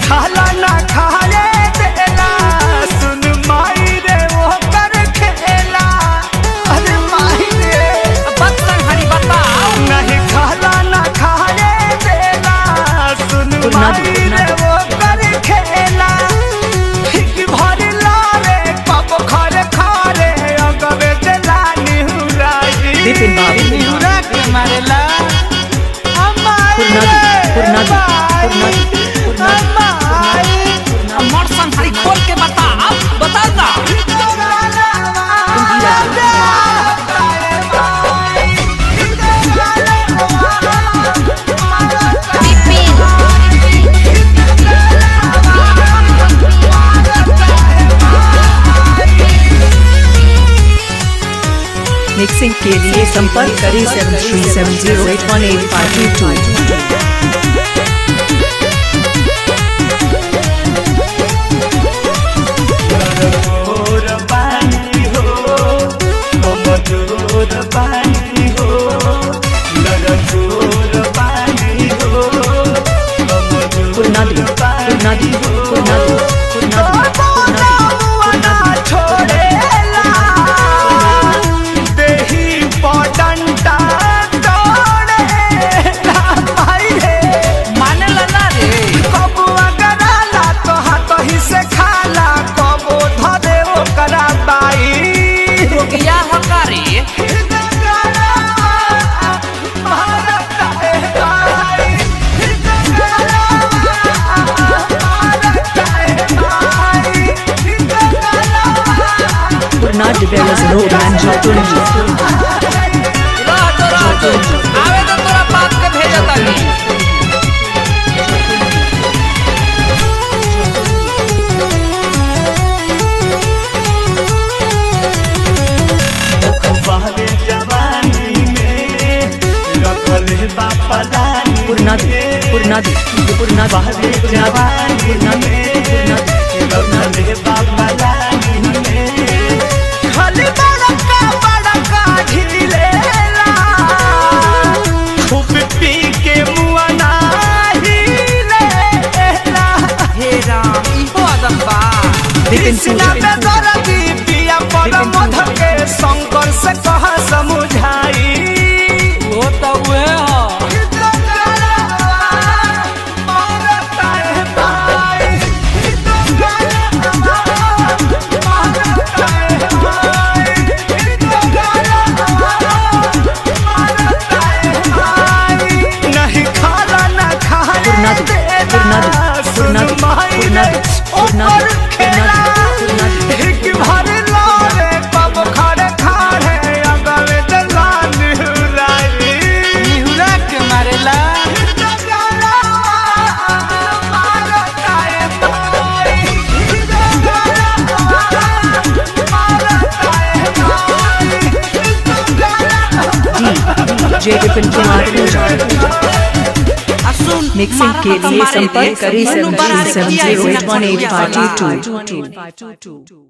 खाला ना खाए देला सुन माई रे वो कर खेला। अरे माई रे बत्तन हरी बताओ नहीं खाला ना खाए देला सुन माई रे वो कर खेला। ठीक भर लारे पाप खरे खारे अगवे जला निहुराई निहुरा के मारेला मर्सन हरी खोल के बता ना मिक्सिंग के लिए संपर्क करें 7370818522। Develops an old man आवे तो तोरा बात के भेजा तानी बाहरे जवानी में रखल बापा दानी बाहरे जवानी में रखल बापा दानी में खाली बड़का बड़का ढीलेला खूब पी के मुआ हिलेला। हे राम इहो आदम बा कृष्णा में दर्दी पिया पर मध के शंकर से कहा समझाई वो तो वे मिक्सिंग के लिए संपर्क करें 7370818522।